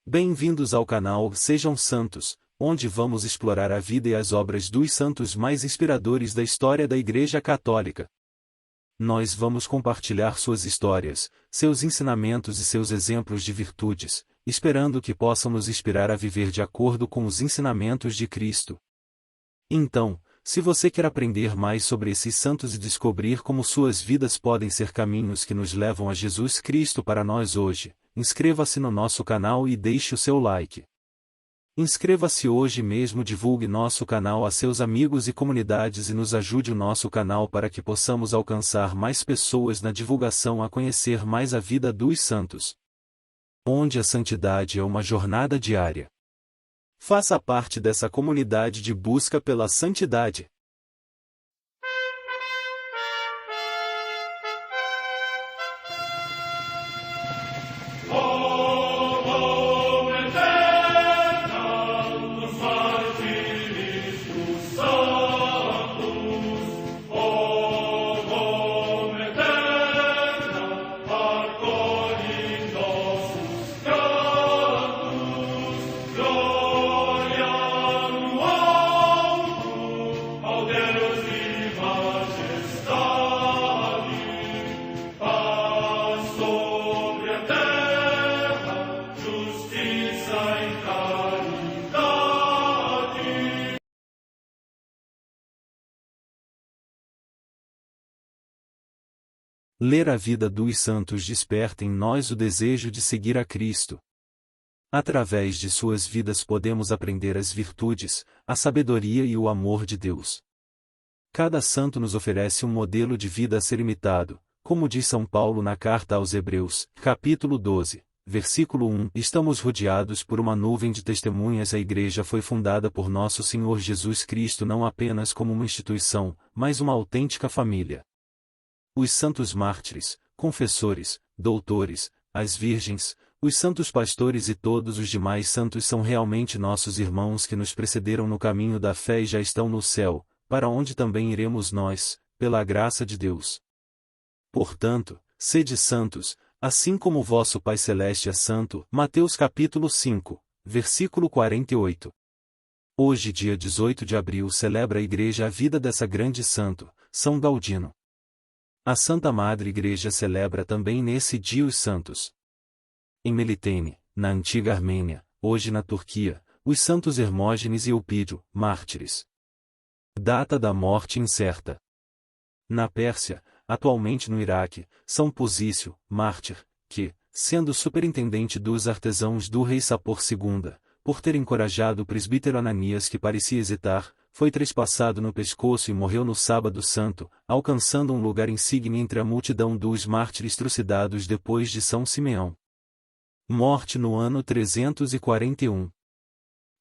Bem-vindos ao canal Sejam Santos, onde vamos explorar a vida e as obras dos santos mais inspiradores da história da Igreja Católica. Nós vamos compartilhar suas histórias, seus ensinamentos e seus exemplos de virtudes, esperando que possam nos inspirar a viver de acordo com os ensinamentos de Cristo. Então, se você quer aprender mais sobre esses santos e descobrir como suas vidas podem ser caminhos que nos levam a Jesus Cristo para nós hoje, inscreva-se no nosso canal e deixe o seu like. Inscreva-se hoje mesmo, divulgue nosso canal a seus amigos e comunidades e nos ajude o nosso canal para que possamos alcançar mais pessoas na divulgação a conhecer mais a vida dos santos. Onde a santidade é uma jornada diária. Faça parte dessa comunidade de busca pela santidade. Ler a vida dos santos desperta em nós o desejo de seguir a Cristo. Através de suas vidas podemos aprender as virtudes, a sabedoria e o amor de Deus. Cada santo nos oferece um modelo de vida a ser imitado, como diz São Paulo na carta aos Hebreus, capítulo 12, versículo 1. Estamos rodeados por uma nuvem de testemunhas. A Igreja foi fundada por nosso Senhor Jesus Cristo não apenas como uma instituição, mas uma autêntica família. Os santos mártires, confessores, doutores, as virgens, os santos pastores e todos os demais santos são realmente nossos irmãos que nos precederam no caminho da fé e já estão no céu, para onde também iremos nós, pela graça de Deus. Portanto, sede santos, assim como o vosso Pai Celeste é santo. Mateus capítulo 5, versículo 48. Hoje, dia 18 de abril, celebra a Igreja a vida dessa grande santo, São Gaudino. A Santa Madre Igreja celebra também nesse dia os santos. Em Melitene, na antiga Armênia, hoje na Turquia, os santos Hermógenes e Eupídio, mártires. Data da morte incerta. Na Pérsia, atualmente no Iraque, São Posício, mártir, que, sendo superintendente dos artesãos do rei Sapor II, por ter encorajado o presbítero Ananias que parecia hesitar, foi trespassado no pescoço e morreu no Sábado Santo, alcançando um lugar insigne entre a multidão dos mártires trucidados depois de São Simeão. Morte no ano 341.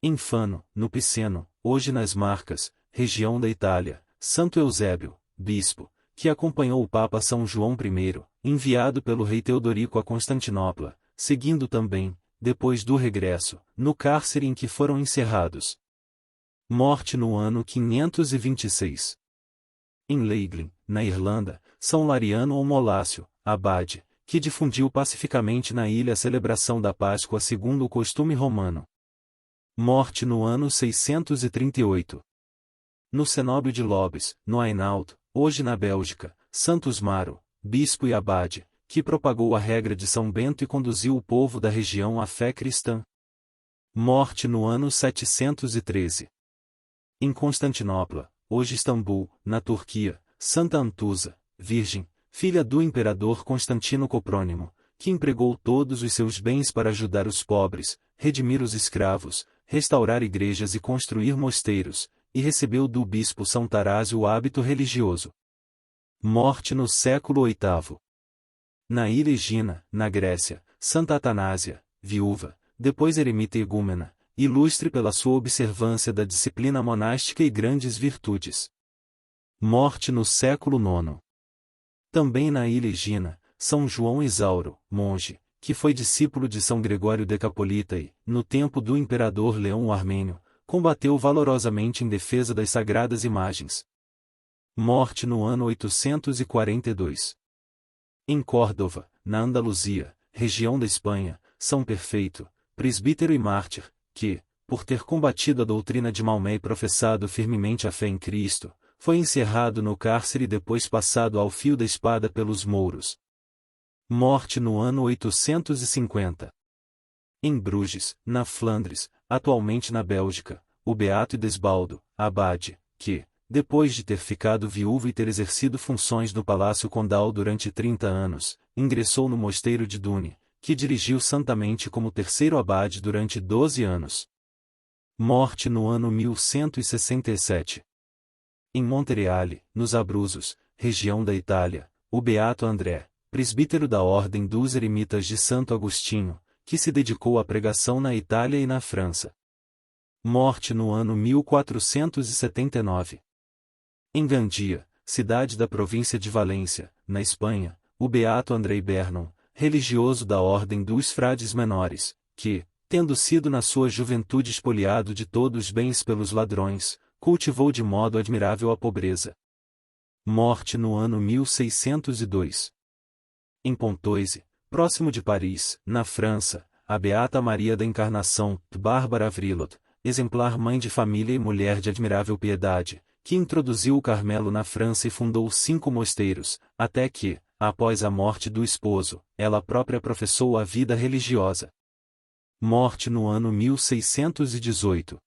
Em Fano, no Piceno, hoje nas Marcas, região da Itália, Santo Eusébio, bispo, que acompanhou o Papa São João I, enviado pelo rei Teodorico a Constantinopla, seguindo também, depois do regresso, no cárcere em que foram encerrados. Morte no ano 526. Em Leighlin, na Irlanda, São Lariano ou Molácio, abade, que difundiu pacificamente na ilha a celebração da Páscoa segundo o costume romano. Morte no ano 638. No cenóbio de Lobes, no Hainaut, hoje na Bélgica, Santos Maro, bispo e abade, que propagou a regra de São Bento e conduziu o povo da região à fé cristã. Morte no ano 713. Em Constantinopla, hoje Istambul, na Turquia, Santa Antusa, virgem, filha do imperador Constantino Coprônimo, que empregou todos os seus bens para ajudar os pobres, redimir os escravos, restaurar igrejas e construir mosteiros, e recebeu do bispo São Tarásio o hábito religioso. Morte no século VIII. Na ilha Egina, na Grécia, Santa Atanásia, viúva, depois eremita e igúmena, ilustre pela sua observância da disciplina monástica e grandes virtudes. Morte no século IX. Também na ilha Egina, São João Isauro, monge, que foi discípulo de São Gregório Decapolita e, no tempo do imperador Leão o Armênio, combateu valorosamente em defesa das sagradas imagens. Morte no ano 842. Em Córdoba, na Andaluzia, região da Espanha, São Perfeito, presbítero e mártir, que, por ter combatido a doutrina de Maomé e professado firmemente a fé em Cristo, foi encerrado no cárcere e depois passado ao fio da espada pelos mouros. Morte no ano 850. Em Bruges, na Flandres, atualmente na Bélgica, o beato Idesbaldo, abade, que, depois de ter ficado viúvo e ter exercido funções no Palácio Condal durante 30 anos, ingressou no mosteiro de Dune, que dirigiu santamente como terceiro abade durante 12 anos. Morte no ano 1167. Em Montereale, nos Abruzos, região da Itália, o beato André, presbítero da Ordem dos Eremitas de Santo Agostinho, que se dedicou à pregação na Itália e na França. Morte no ano 1479. Em Gandia, cidade da província de Valência, na Espanha, o beato Andrei Bernon, religioso da Ordem dos Frades Menores, que, tendo sido na sua juventude espoliado de todos os bens pelos ladrões, cultivou de modo admirável a pobreza. Morte no ano 1602. Em Pontoise, próximo de Paris, na França, a beata Maria da Encarnação, Bárbara Vrilot, exemplar mãe de família e mulher de admirável piedade, que introduziu o Carmelo na França e fundou 5 mosteiros, até que, após a morte do esposo, ela própria professou a vida religiosa. Morte no ano 1618.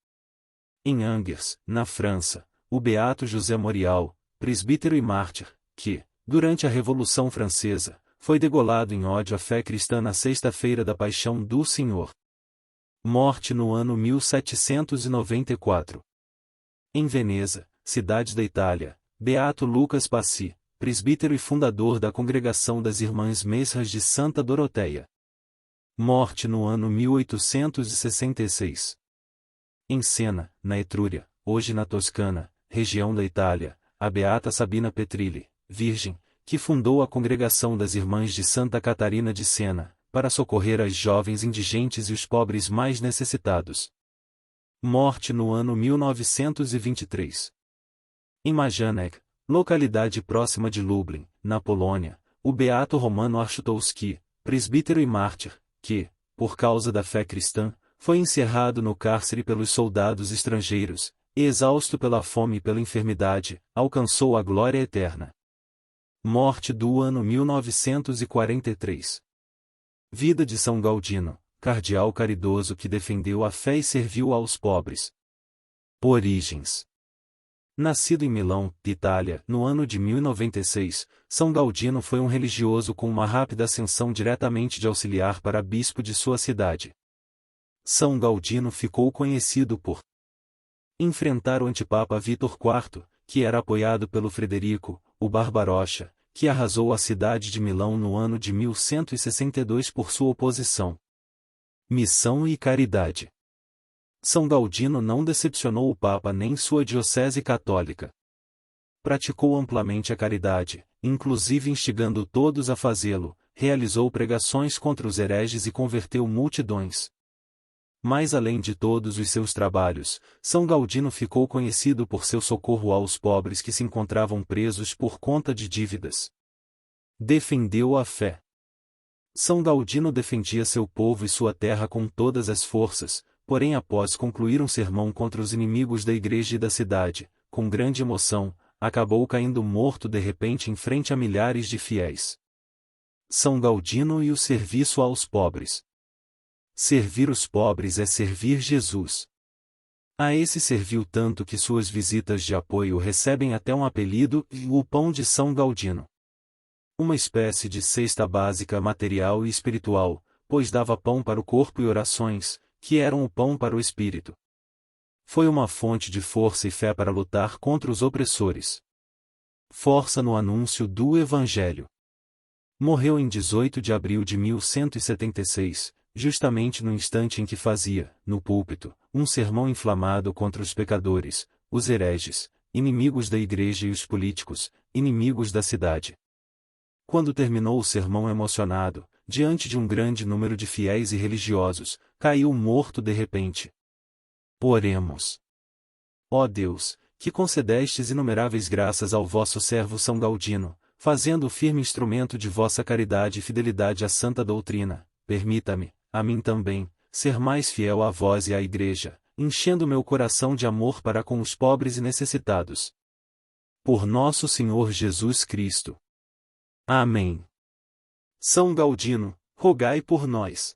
Em Angers, na França, o beato José Morial, presbítero e mártir, que, durante a Revolução Francesa, foi degolado em ódio à fé cristã na sexta-feira da Paixão do Senhor. Morte no ano 1794. Em Veneza, cidade da Itália, beato Lucas Passi, presbítero e fundador da Congregação das Irmãs Mesras de Santa Doroteia. Morte no ano 1866. Em Siena, na Etrúria, hoje na Toscana, região da Itália, a beata Sabina Petrilli, virgem, que fundou a Congregação das Irmãs de Santa Catarina de Siena, para socorrer as jovens indigentes e os pobres mais necessitados. Morte no ano 1923. Em Majdanek, localidade próxima de Lublin, na Polônia, o beato Romano Archutowski, presbítero e mártir, que, por causa da fé cristã, foi encerrado no cárcere pelos soldados estrangeiros, e exausto pela fome e pela enfermidade, alcançou a glória eterna. Morte do ano 1943. Vida de São Gaudino, cardeal caridoso que defendeu a fé e serviu aos pobres. Origens. Nascido em Milão, Itália, no ano de 1096, São Gaudino foi um religioso com uma rápida ascensão diretamente de auxiliar para bispo de sua cidade. São Gaudino ficou conhecido por enfrentar o antipapa Vítor IV, que era apoiado pelo Frederico, o Barbarossa, que arrasou a cidade de Milão no ano de 1162 por sua oposição. Missão e caridade. São Gaudino não decepcionou o Papa nem sua diocese católica. Praticou amplamente a caridade, inclusive instigando todos a fazê-lo, realizou pregações contra os hereges e converteu multidões. Mas além de todos os seus trabalhos, São Gaudino ficou conhecido por seu socorro aos pobres que se encontravam presos por conta de dívidas. Defendeu a fé. São Gaudino defendia seu povo e sua terra com todas as forças, porém após concluir um sermão contra os inimigos da igreja e da cidade, com grande emoção, acabou caindo morto de repente em frente a milhares de fiéis. São Gaudino e o serviço aos pobres. Servir os pobres é servir Jesus. A esse serviu tanto que suas visitas de apoio recebem até um apelido, o Pão de São Gaudino. Uma espécie de cesta básica material e espiritual, pois dava pão para o corpo e orações, que eram o pão para o espírito. Foi uma fonte de força e fé para lutar contra os opressores. Força no anúncio do Evangelho. Morreu em 18 de abril de 1176, justamente no instante em que fazia, no púlpito, um sermão inflamado contra os pecadores, os hereges, inimigos da igreja e os políticos, inimigos da cidade. Quando terminou o sermão emocionado, diante de um grande número de fiéis e religiosos, caiu morto de repente. Oremos. Ó Deus, que concedestes inumeráveis graças ao vosso servo São Gaudino, fazendo o firme instrumento de vossa caridade e fidelidade à santa doutrina, permita-me, a mim também, ser mais fiel a vós e à Igreja, enchendo meu coração de amor para com os pobres e necessitados. Por nosso Senhor Jesus Cristo. Amém. São Gaudino, rogai por nós.